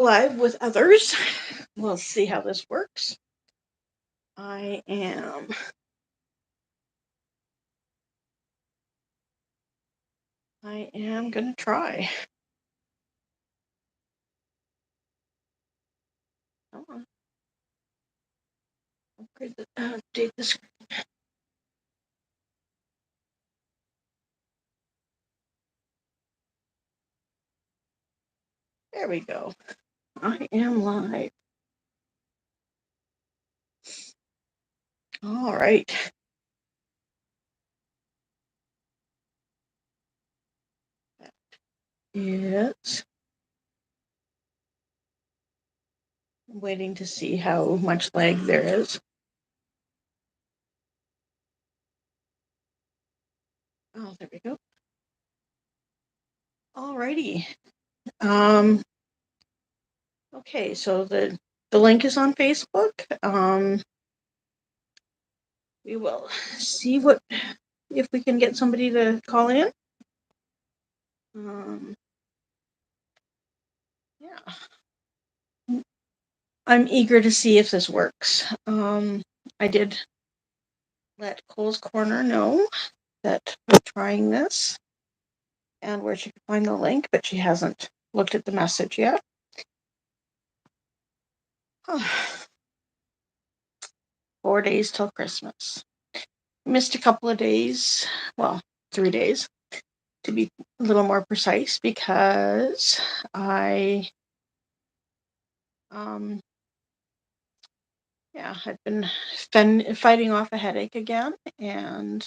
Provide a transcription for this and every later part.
live with others. We'll see how this works. I am gonna try. Come on. Update the screen. There we go. I am live. All right. Yes. I'm waiting to see how much lag there is. Oh, there we go. All righty. Okay, so the link is on Facebook. We will see if we can get somebody to call in. Yeah. I'm eager to see if this works. I did let Cole's Corner know that we're trying this and where she could find the link, but she hasn't looked at the message yet. 4 days till Christmas. Missed a couple of days, well, 3 days to be a little more precise, because I I've been fighting off a headache again, and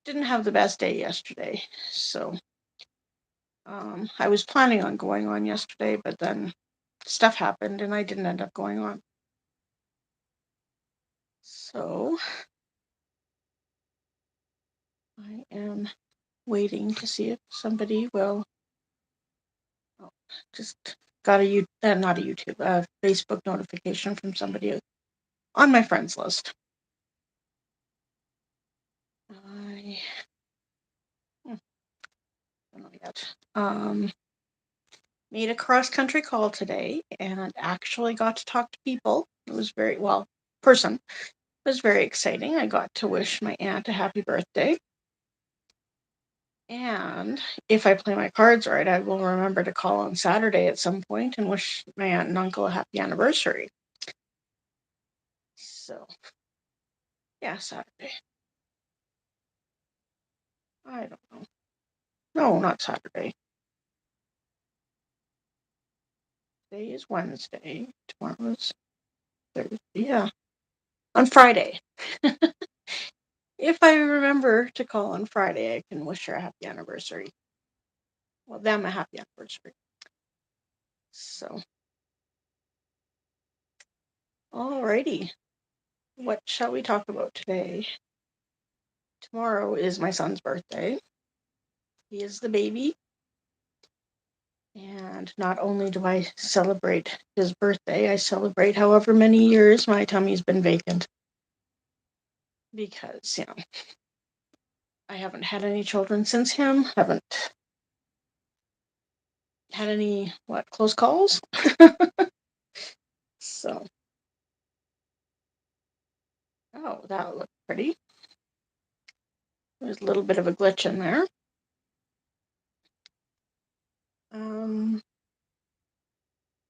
didn't have the best day yesterday. So I was planning on going on yesterday, but then stuff happened and I didn't end up going on. So I am waiting to see if somebody will. Just got not a YouTube, a Facebook notification from somebody on my friends list. I don't know yet. Made a cross-country call today and actually got to talk to people. It was person. It was very exciting. I got to wish my aunt a happy birthday. And if I play my cards right, I will remember to call on Saturday at some point and wish my aunt and uncle a happy anniversary. So, yeah, Saturday. I don't know. No, not Saturday. Today is Wednesday. Tomorrow's Thursday. Yeah. On Friday. If I remember to call on Friday, I can wish her a happy anniversary. Well, them a happy anniversary. So, alrighty. What shall we talk about today? Tomorrow is my son's birthday. He is the baby. And not only do I celebrate his birthday, I celebrate however many years my tummy's been vacant. Because, I haven't had any children since him, haven't had any, close calls? So, oh, that looked pretty. There's a little bit of a glitch in there.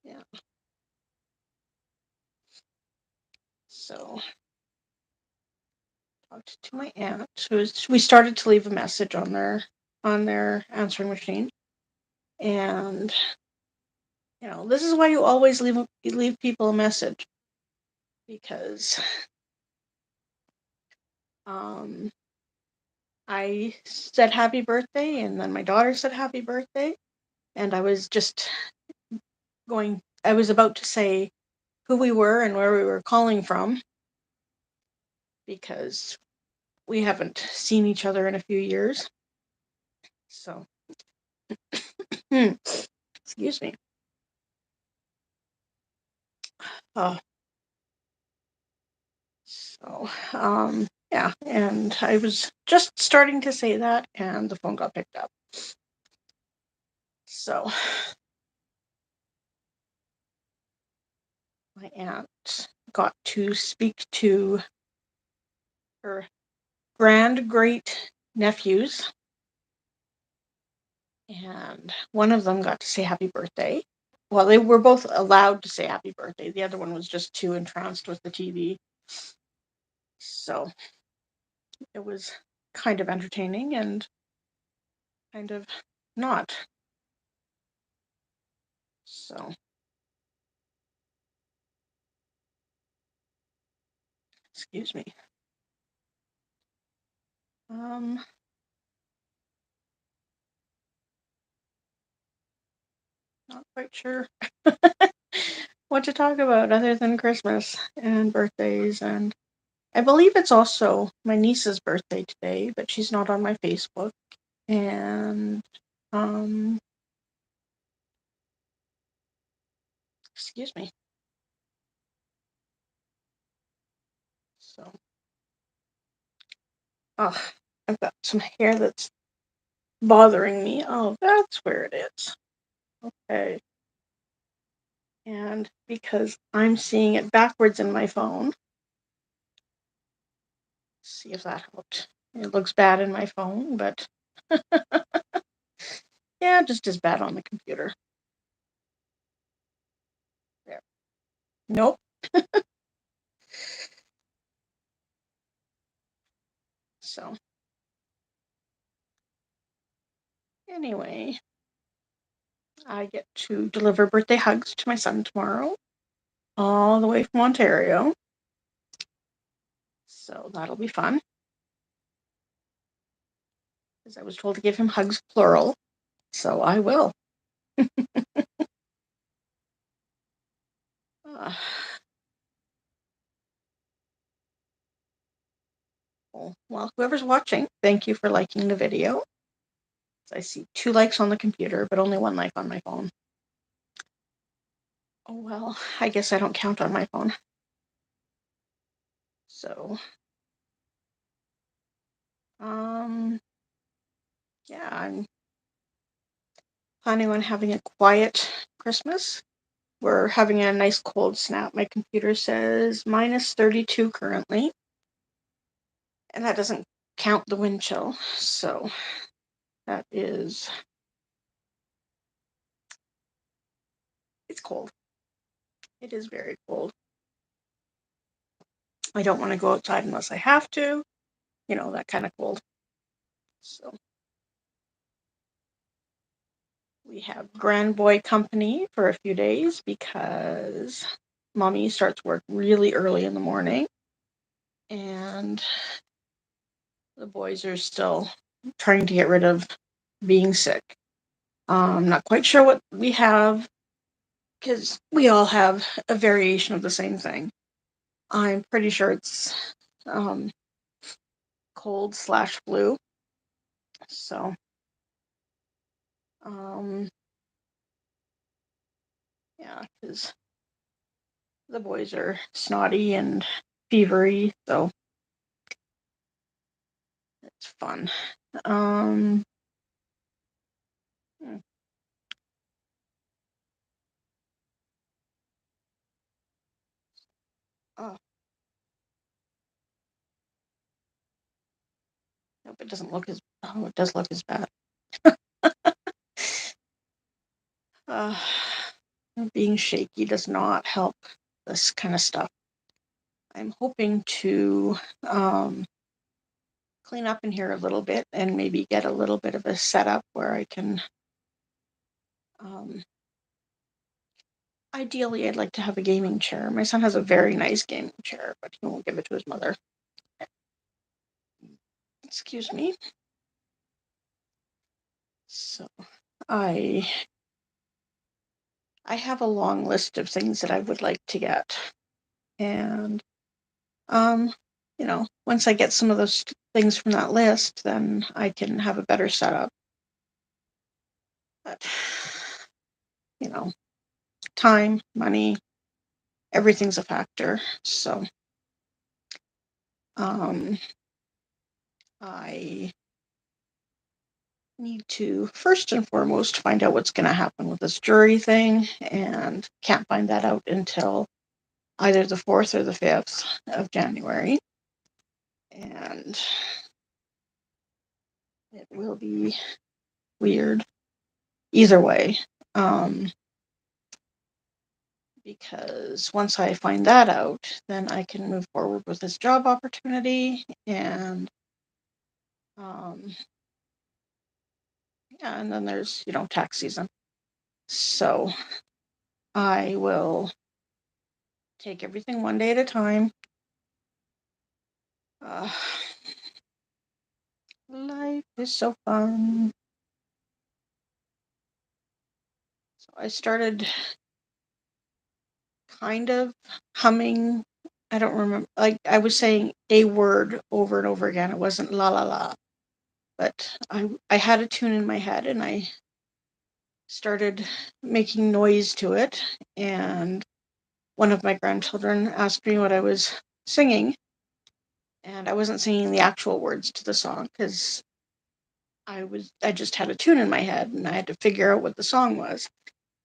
Yeah. So, talked to my aunt. We started to leave a message on their answering machine, and this is why you always leave people a message, because I said happy birthday, and then my daughter said happy birthday, and I was about to say who we were and where we were calling from, because we haven't seen each other in a few years. So, excuse me. So, Yeah, and I was just starting to say that, and the phone got picked up. So my aunt got to speak to her grand great nephews, and one of them got to say happy birthday. Well, they were both allowed to say happy birthday. The other one was just too entranced with the TV. So it was kind of entertaining and kind of not. So, excuse me. Um, Not quite sure what to talk about other than Christmas and birthdays. And I believe it's also my niece's birthday today, but she's not on my Facebook. And, um, excuse me. So, oh, I've got some hair that's bothering me. Oh, that's where it is. Okay. And because I'm seeing it backwards in my phone, see if that helped. It looks bad in my phone, but yeah, just as bad on the computer. There. Nope. So, anyway, I get to deliver birthday hugs to my son tomorrow, all the way from Ontario. So, that'll be fun, because I was told to give him hugs plural. So, I will. Uh, well, whoever's watching, thank you for liking the video. I see 2 likes on the computer, but only 1 like on my phone. Oh well, I guess I don't count on my phone. So, um, yeah, I'm planning on having a quiet Christmas. We're having a nice cold snap. My computer says -32 currently, and that doesn't count the wind chill. So that is, it's cold. It is very cold. I don't want to go outside unless I have to, that kind of cold. So we have grand boy company for a few days because mommy starts work really early in the morning, and the boys are still trying to get rid of being sick. I'm not quite sure what we have because we all have a variation of the same thing. I'm pretty sure it's um, cold/flu. So, um, yeah, because the boys are snotty and fevery, so it's fun. Um, hmm, oh, nope, it doesn't look as, oh, it does look as bad. Uh, Being shaky does not help this kind of stuff. I'm hoping to clean up in here a little bit and maybe get a little bit of a setup where I can, um, ideally, I'd like to have a gaming chair. My son has a very nice gaming chair, but he won't give it to his mother. Excuse me. So I I have a long list of things that I would like to get. And um, once I get some of those things from that list, then I can have a better setup. But you know, time, money, everything's a factor. So, um, I need to first and foremost find out what's going to happen with this jury thing, and can't find that out until either the 4th or the 5th of January. And it will be weird either way. Because once I find that out, then I can move forward with this job opportunity, and yeah, and then there's, tax season. So I will take everything one day at a time. Life is so fun. So I started kind of humming. I don't remember. Like, I was saying a word over and over again. It wasn't la la la. But I had a tune in my head, and I started making noise to it. And one of my grandchildren asked me what I was singing. And I wasn't singing the actual words to the song because I just had a tune in my head, and I had to figure out what the song was.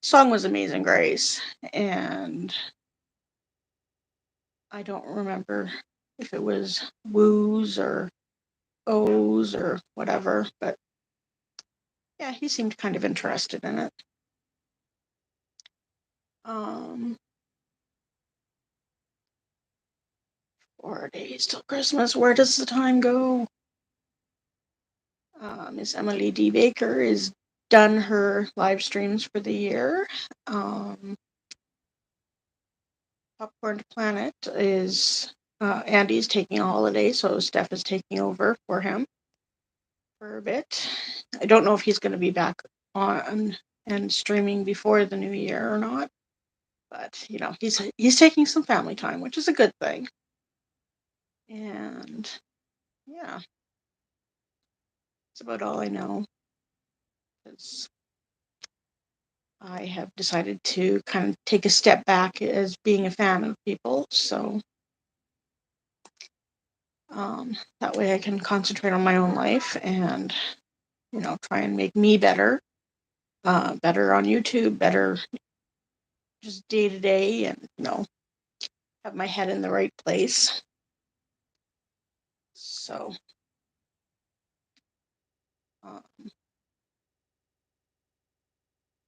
The song was Amazing Grace, and I don't remember if it was woos or ohs or whatever, but yeah, he seemed kind of interested in it. Um, 4 days till Christmas. Where does the time go? Miss Emily D. Baker is done her live streams for the year. Popcorn Planet is Andy's taking a holiday, so Steph is taking over for him for a bit. I don't know if he's going to be back on and streaming before the new year or not, but he's taking some family time, which is a good thing. And yeah, that's about all I know. Because I have decided to kind of take a step back as being a fan of people, so that way I can concentrate on my own life and try and make me better, better on YouTube, better just day to day, and have my head in the right place. So, um,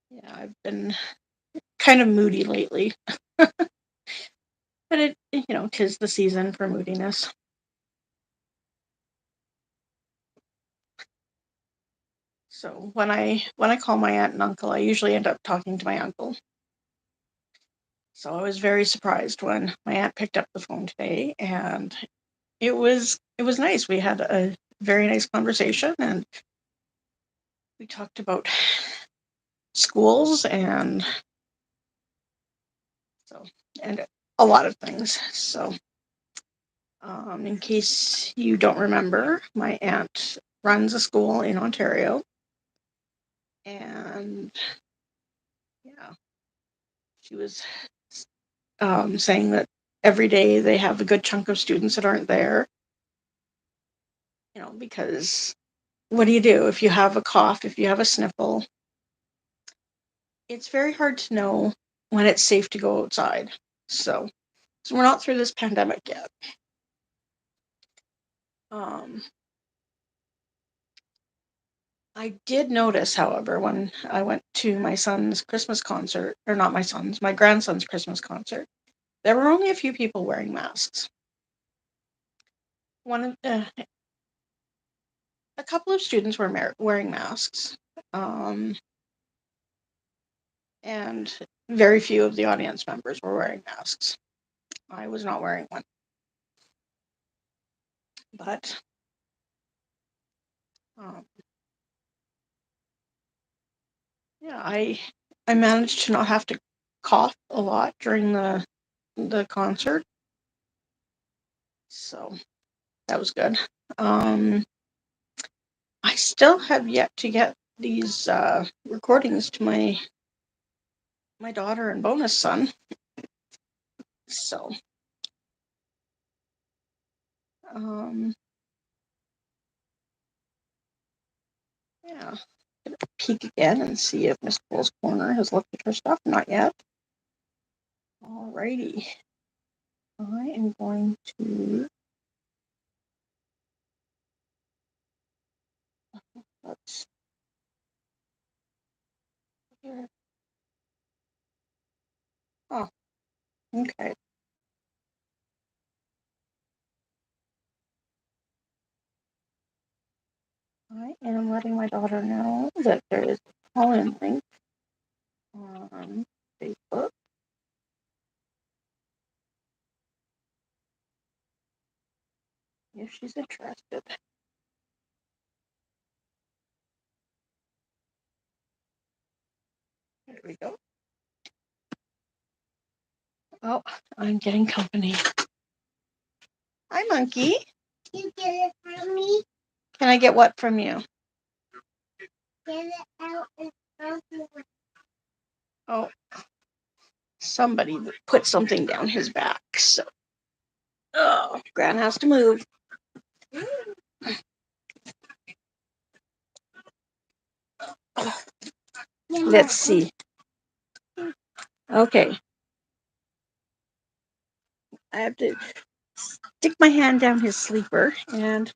yeah, I've been kind of moody lately, but tis the season for moodiness. So when I call my aunt and uncle, I usually end up talking to my uncle. So I was very surprised when my aunt picked up the phone today, and it was nice. We had a very nice conversation, and we talked about schools and and a lot of things. So, in case you don't remember, my aunt runs a school in Ontario, and yeah, she was saying that every day they have a good chunk of students that aren't there. Because what do you do if you have a cough, if you have a sniffle? It's very hard to know when it's safe to go outside. So we're not through this pandemic yet. Um, I did notice, however, when I went to my son's Christmas concert, or not my son's, my grandson's Christmas concert, there were only a few people wearing masks. A couple of students were wearing masks, and very few of the audience members were wearing masks. I was not wearing one, but um, yeah, I managed to not have to cough a lot during the concert, so that was good. I still have yet to get these recordings to my daughter and bonus son, so um, Yeah. Peek again and see if Miss Cole's Corner has looked at her stuff. Not yet. Alrighty. I am going to let's here. Oh, okay. I am letting my daughter know that there is a call-in link on Facebook. If she's interested. There we go. Oh, I'm getting company. Hi, monkey. You get it from me? Can I get what from you? Get it out and oh, somebody put something down his back. So, oh, Gran has to move. Let's see. Okay, I have to stick my hand down his sleeper and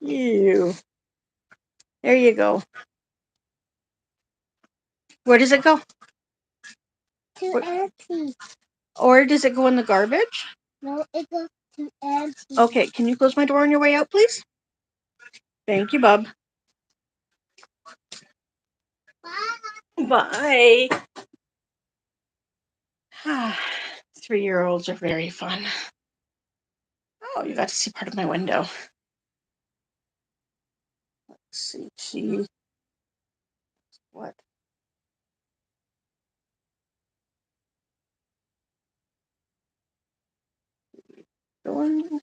you. There you go. Where does it go? To Auntie. Or does it go in the garbage? No, it goes to Auntie. Okay, can you close my door on your way out, please? Thank you, Bub. Bye. Bye. 3-year-olds are very fun. Oh, you got to see part of my window. Let's see. She what? Going.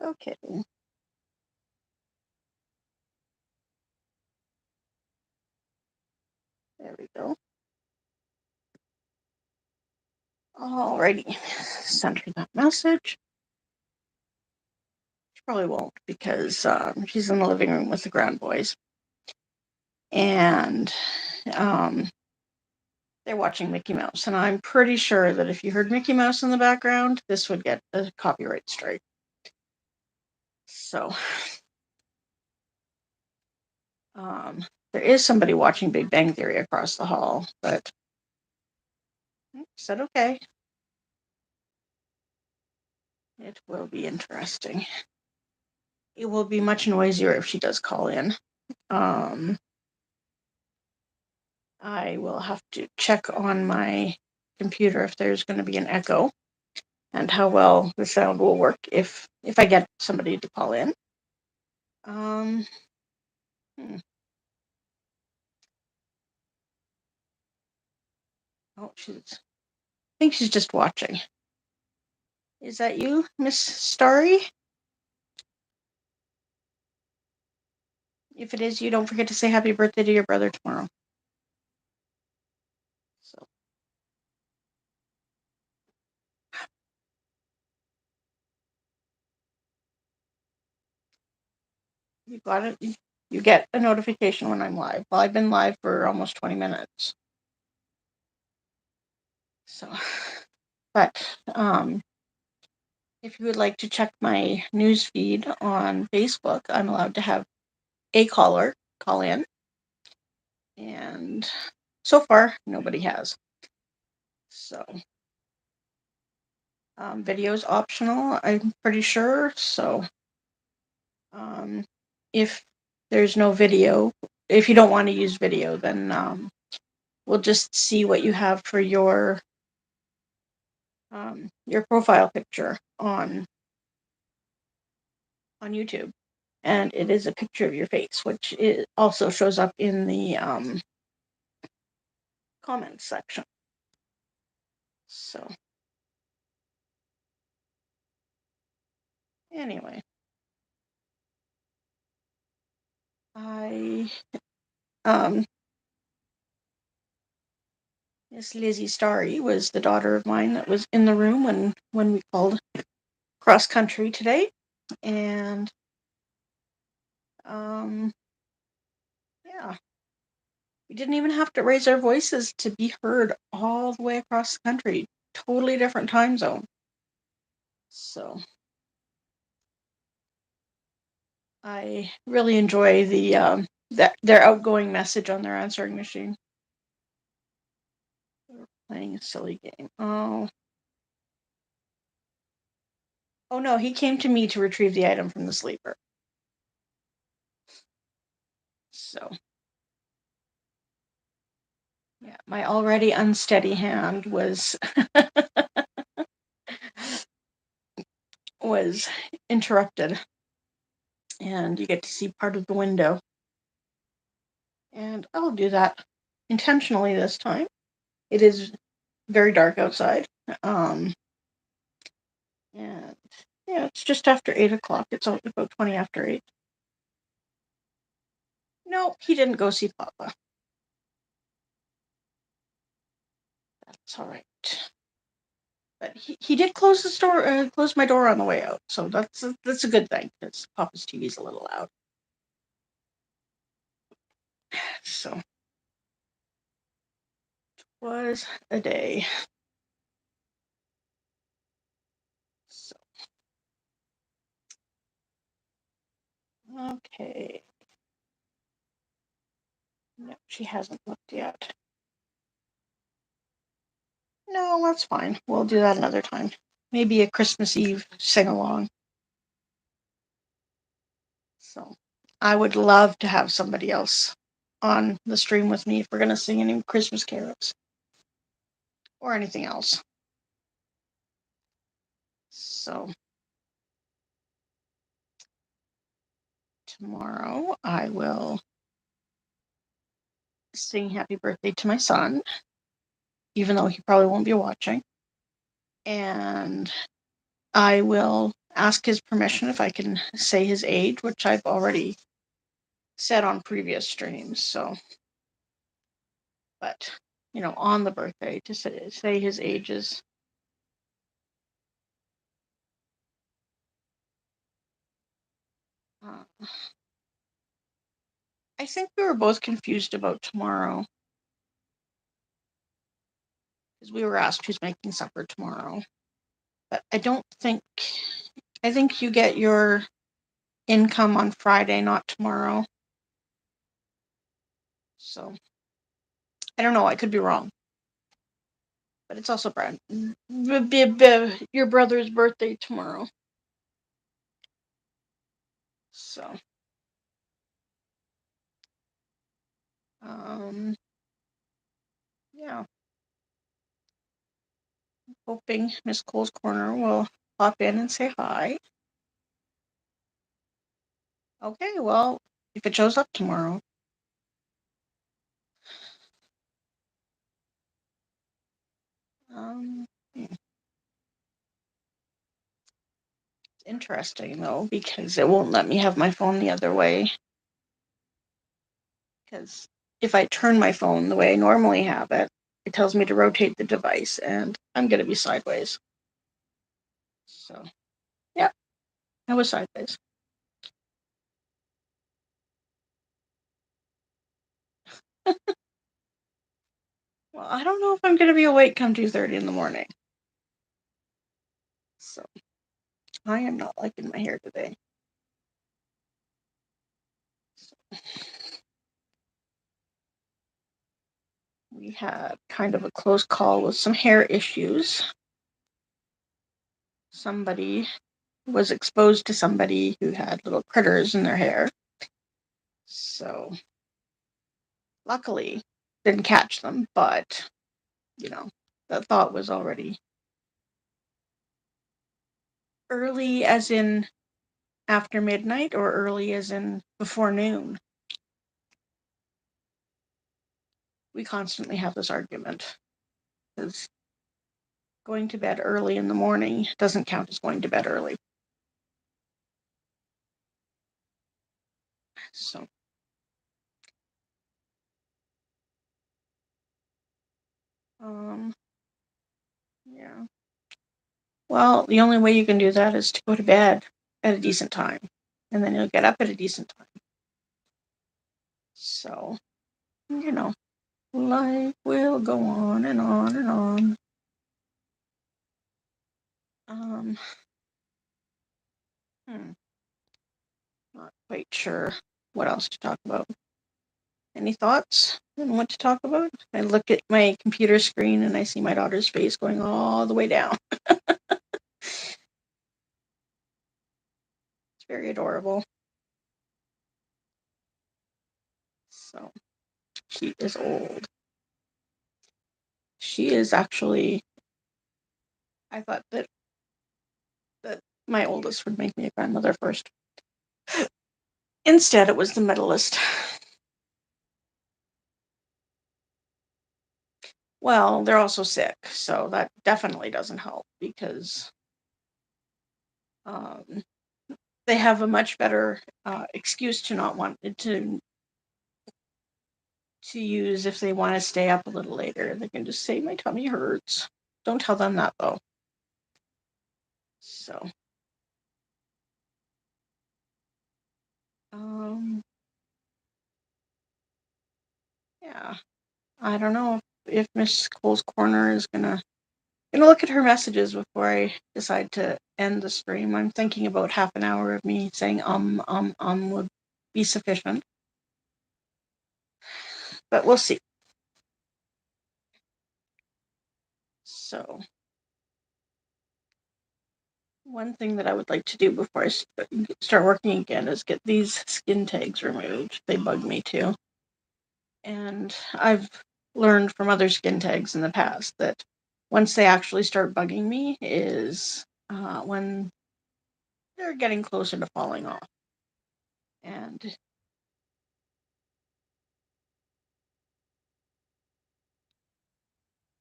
Okay. There we go. Alrighty. Send her that message. She probably won't because she's in the living room with the grand boys. And they're watching Mickey Mouse. And I'm pretty sure that if you heard Mickey Mouse in the background, this would get a copyright strike. So there is somebody watching Big Bang Theory across the hall, but I said okay. It will be interesting. It will be much noisier if she does call in. I will have to check on my computer if there's going to be an echo and how well the sound will work if I get somebody to call in. Oh, I think she's just watching. Is that you, Miss Starry? If it is you, don't forget to say happy birthday to your brother tomorrow. So. You got it. You get a notification when I'm live. Well, I've been live for almost 20 minutes. So, but if you would like to check my news feed on Facebook, I'm allowed to have a caller call in. And so far, nobody has. So, video's optional, I'm pretty sure. So, if there's no video, if you don't want to use video, then we'll just see what you have for your profile picture on YouTube, and it is a picture of your face, which it also shows up in the comments section. So anyway, um, Miss Lizzie Starry was the daughter of mine that was in the room when we called cross country today, and yeah, we didn't even have to raise our voices to be heard all the way across the country. Totally different time zone. So I really enjoy their outgoing message on their answering machine. We're playing a silly game. Oh no, he came to me to retrieve the item from the sleeper. So yeah, my already unsteady hand was was interrupted, and you get to see part of the window. And I'll do that intentionally this time. It is very dark outside. And yeah, it's just after 8 o'clock. It's about 20 after 8. No, he didn't go see Papa. That's all right. But he did close my door on the way out, so that's a good thing because Papa's TV's a little loud. So it was a day. So okay. No, she hasn't looked yet. No, that's fine. We'll do that another time. Maybe a Christmas Eve sing along. So I would love to have somebody else on the stream with me if we're going to sing any Christmas carols or anything else. So tomorrow I will sing happy birthday to my son, even though he probably won't be watching. And I will ask his permission if I can say his age, which I've already said on previous streams. So, but on the birthday to say his age is. I think we were both confused about tomorrow because we were asked who's making supper tomorrow. But I think you get your income on Friday, not tomorrow. So I don't know. I could be wrong. But it's also your brother's birthday tomorrow. So, yeah. Hoping Miss Cole's Corner will pop in and say hi. Okay, well, if it shows up tomorrow. It's interesting though, because it won't let me have my phone the other way. Because if I turn my phone the way I normally have it, it tells me to rotate the device, and I'm going to be sideways. So, yeah, I was sideways. Well, I don't know if I'm going to be awake come 2:30 in the morning. So, I am not liking my hair today. So, we had kind of a close call with some hair issues. Somebody was exposed to somebody who had little critters in their hair. So, luckily, didn't catch them, but, that thought was already early as in after midnight or early as in before noon. We constantly have this argument because going to bed early in the morning doesn't count as going to bed early. So Well, the only way you can do that is to go to bed at a decent time, and then you'll get up at a decent time. So, life will go on and on and on. Um, Not quite sure what else to talk about. Any thoughts on what to talk about? I look at my computer screen and I see my daughter's face going all the way down. It's very adorable. So, she is old. She is actually, I thought that my oldest would make me a grandmother first. Instead, it was the middleest. Well, they're also sick, so that definitely doesn't help because um, they have a much better excuse to not want to use if they want to stay up a little later. They can just say, my tummy hurts. Don't tell them that, though. So, um, yeah, I don't know if Miss Cole's Corner is gonna look at her messages before I decide to end the stream. I'm thinking about half an hour of me saying would be sufficient, but we'll see. So, one thing that I would like to do before I start working again is get these skin tags removed. They bug me too. And I've learned from other skin tags in the past that once they actually start bugging me is when they're getting closer to falling off. And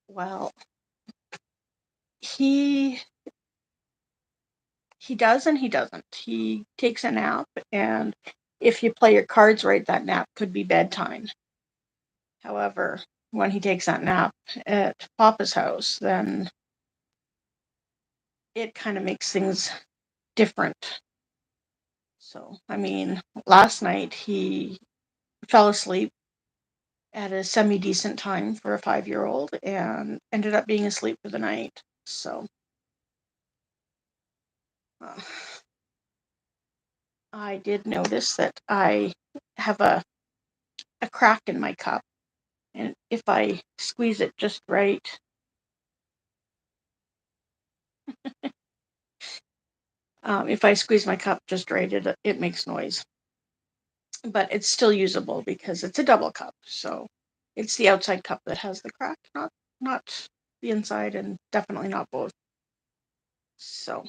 well, he does and he doesn't. He takes a nap, and if you play your cards right, that nap could be bedtime. However, when he takes that nap at Papa's house, then it kind of makes things different. So, I mean, last night he fell asleep at a semi-decent time for a 5-year-old and ended up being asleep for the night. So, uh, I did notice that I have a crack in my cup, and if I squeeze it just right, if I squeeze my cup just right, it makes noise. But it's still usable because it's a double cup. So it's the outside cup that has the crack, not the inside, and definitely not both. So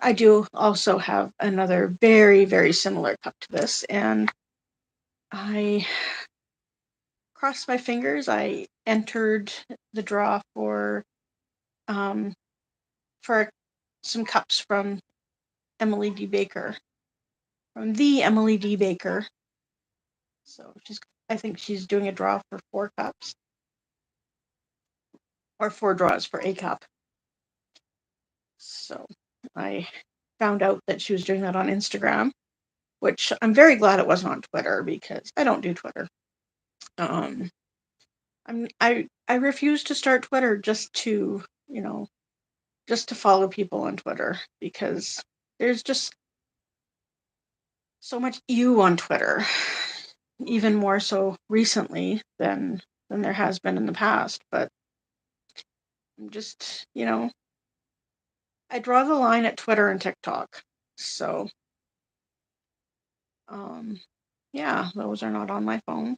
I do also have another very, very similar cup to this, and I crossed my fingers. I entered the draw um, for some cups from Emily D. Baker, from the Emily D. Baker. So I think she's doing a draw for 4 cups, or 4 draws for a cup. So I found out that she was doing that on Instagram, which I'm very glad it wasn't on Twitter because I don't do Twitter. Um, I refuse to start Twitter just to follow people on Twitter because there's just so much you on Twitter, even more so recently than there has been in the past. But I'm just, I draw the line at Twitter and TikTok. So, um, yeah, those are not on my phone.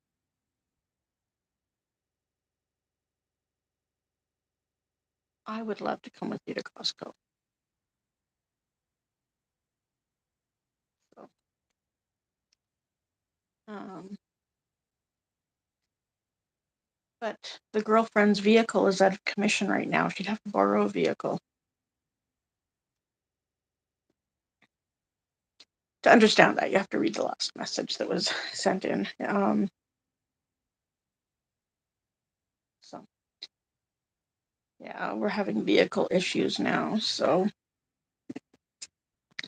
I would love to come with you to Costco. So, um, but the girlfriend's vehicle is out of commission right now. She'd have to borrow a vehicle. To understand that, you have to read the last message that was sent in. So Yeah, we're having vehicle issues now, so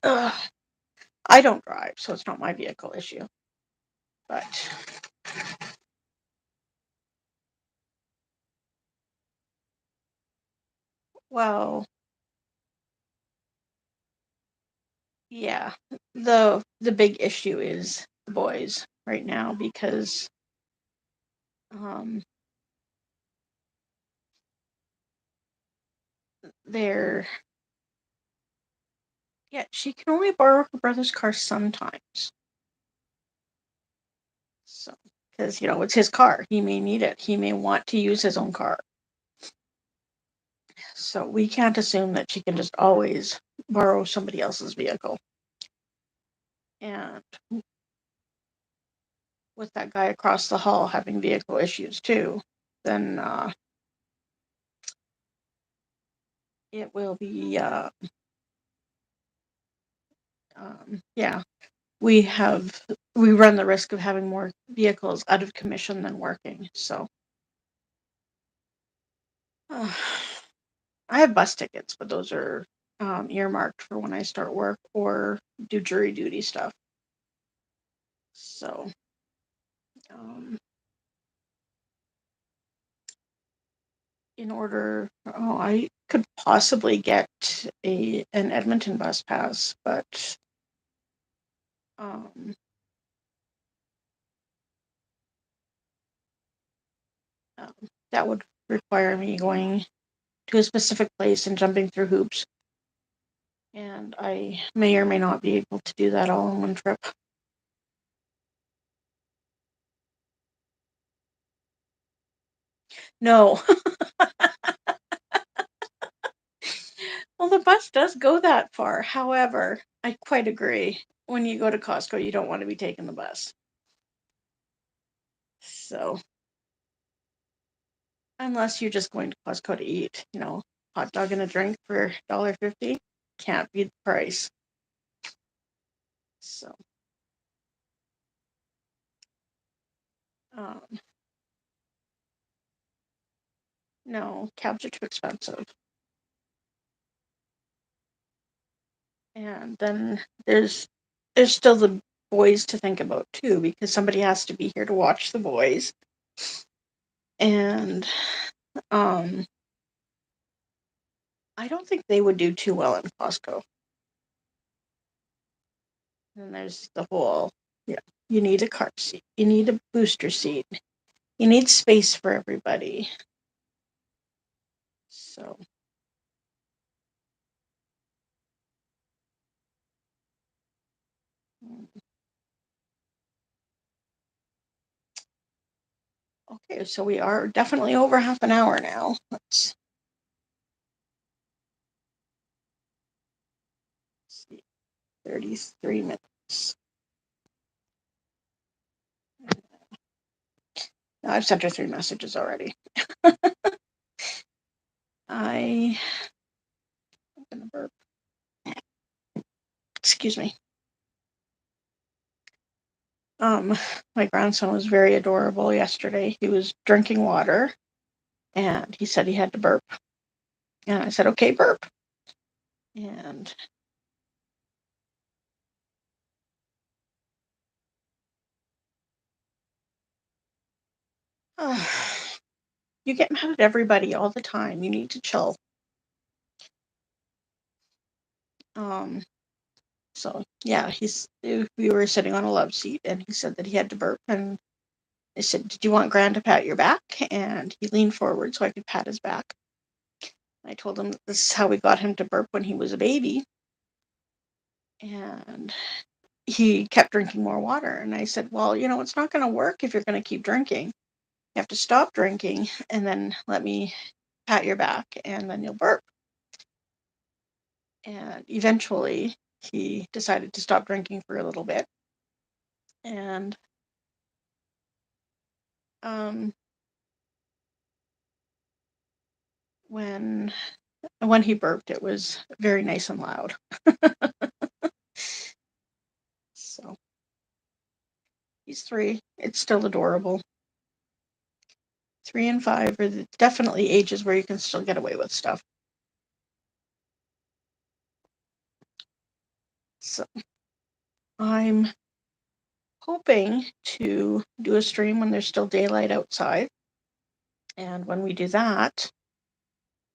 I don't drive, so it's not my vehicle issue. But well, yeah, the big issue is the boys right now because um they're yeah, she can only borrow her brother's car sometimes. So, because it's his car, he may need it. He may want to use his own car. So we can't assume that she can just always borrow somebody else's vehicle. And with that guy across the hall having vehicle issues too, then it will be yeah. We run the risk of having more vehicles out of commission than working. So I have bus tickets, but those are earmarked for when I start work or do jury duty stuff. So um, I could possibly get an Edmonton bus pass, but um, um, that would require me going to a specific place and jumping through hoops. And I may or may not be able to do that all in one trip. No. Well, the bus does go that far. However, I quite agree. When you go to Costco, you don't want to be taking the bus. So, unless you're just going to Costco to eat, hot dog and a drink for $1.50, can't beat the price. So, um, no, cabs are too expensive. And then there's still the boys to think about too, because somebody has to be here to watch the boys. And I don't think they would do too well in Costco. And there's the whole, yeah, you need a car seat, you need a booster seat, you need space for everybody. So, okay, so we are definitely over half an hour now. Let's see, 33 minutes. No, I've sent her 3 messages already. I'm gonna burp. Excuse me. Um, my grandson was very adorable yesterday. He was drinking water and he said he had to burp. And I said, okay, burp. And you get mad at everybody all the time. You need to chill. Um, so yeah, we were sitting on a love seat and he said that he had to burp and I said, did you want Gran to pat your back? And he leaned forward so I could pat his back. I told him that this is how we got him to burp when he was a baby. And he kept drinking more water. And I said, well, it's not going to work if you're going to keep drinking. You have to stop drinking and then let me pat your back and then you'll burp. And eventually he decided to stop drinking for a little bit. And um, when he burped, it was very nice and loud. So he's 3. It's still adorable. 3 and 5 are definitely ages where you can still get away with stuff. So I'm hoping to do a stream when there's still daylight outside. And when we do that,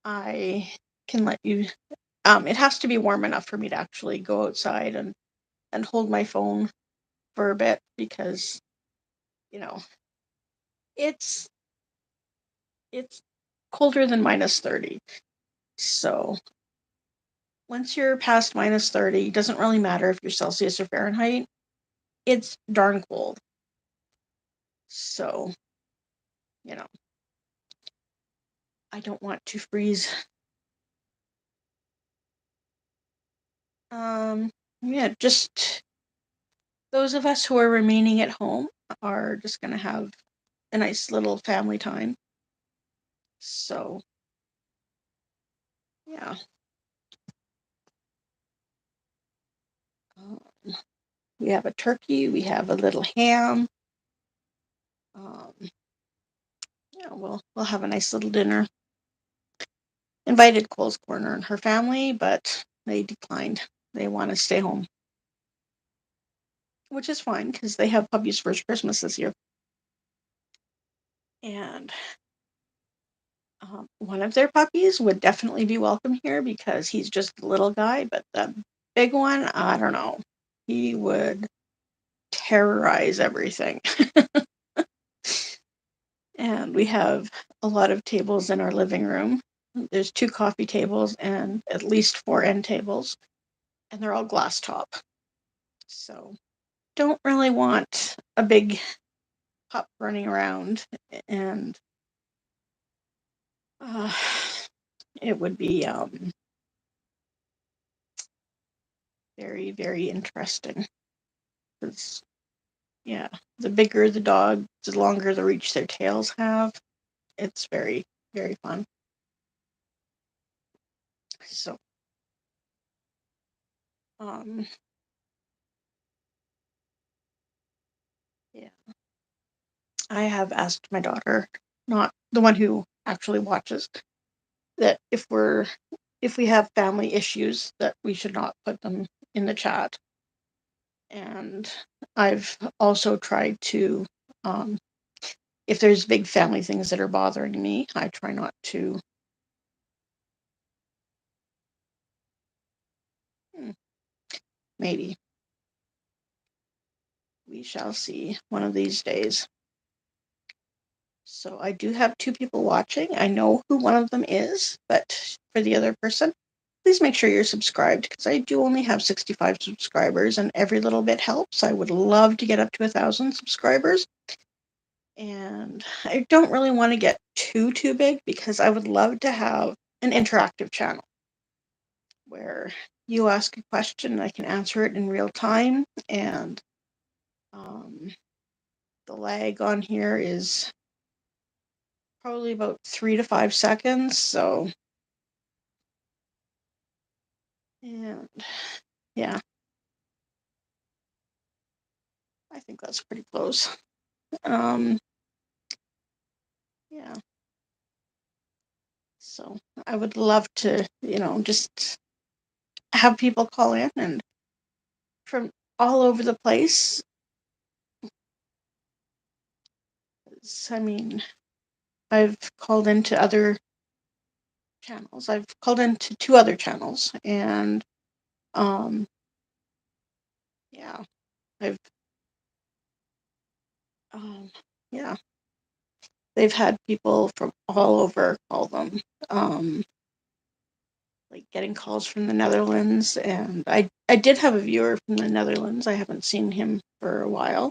I can let you, it has to be warm enough for me to actually go outside and hold my phone for a bit because, you know, it's it's colder than -30. So once you're past -30, it doesn't really matter if you're Celsius or Fahrenheit. It's darn cold. So, you know, I don't want to freeze. Yeah, just those of us who are remaining at home are just going to have a nice little family time. So, yeah. Um, we have a turkey, we have a little ham. Um, yeah, we'll have a nice little dinner. Invited Cole's Corner and her family, but they declined. They want to stay home, which is fine because they have puppy's first Christmas this year. And one of their puppies would definitely be welcome here because he's just a little guy, but the big one, I don't know. He would terrorize everything. And we have a lot of tables in our living room. There's 2 coffee tables and at least 4 end tables, and they're all glass top. So don't really want a big pup running around, and uh, it would be very, very interesting. 'Cause, yeah, the bigger the dog, the longer the reach their tails have. It's very, very fun. So, um, yeah, I have asked my daughter, not the one who actually watches, that if we have family issues, that we should not put them in the chat. And I've also tried to, um, if there's big family things that are bothering me, I try not to. Maybe we shall see one of these days. So I do have 2 people watching. I know who one of them is, but for the other person, please make sure you're subscribed because I do only have 65 subscribers and every little bit helps. I would love to get up to 1,000 subscribers. And I don't really want to get too big because I would love to have an interactive channel where you ask a question and I can answer it in real time. And the lag on here is probably about 3 to 5 seconds. So, and yeah, I think that's pretty close. Um, yeah. So I would love to, just have people call in and from all over the place. I mean, I've called into other channels. I've called into 2 other channels and um yeah, I've um yeah, they've had people from all over call them. Um like getting calls from the Netherlands, and I did have a viewer from the Netherlands. I haven't seen him for a while,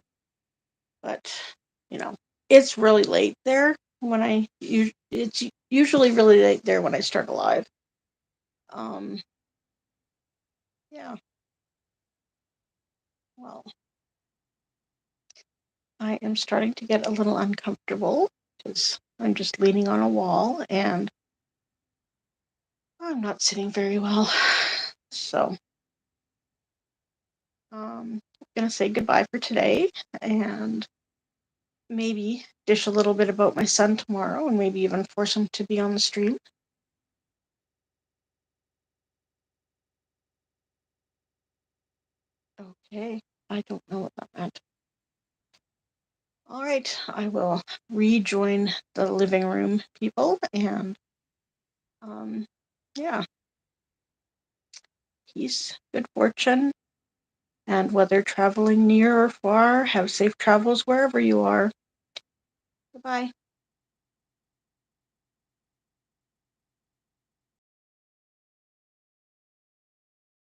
but you know, it's really late there when it's usually really late there when I start a live. Um yeah, well, I am starting to get a little uncomfortable because I'm just leaning on a wall and I'm not sitting very well. So, I'm gonna say goodbye for today, and maybe dish a little bit about my son tomorrow and maybe even force him to be on the stream. Okay, I don't know what that meant. All right, I will rejoin the living room, people, and yeah, peace, good fortune, and whether traveling near or far, have safe travels wherever you are. Goodbye.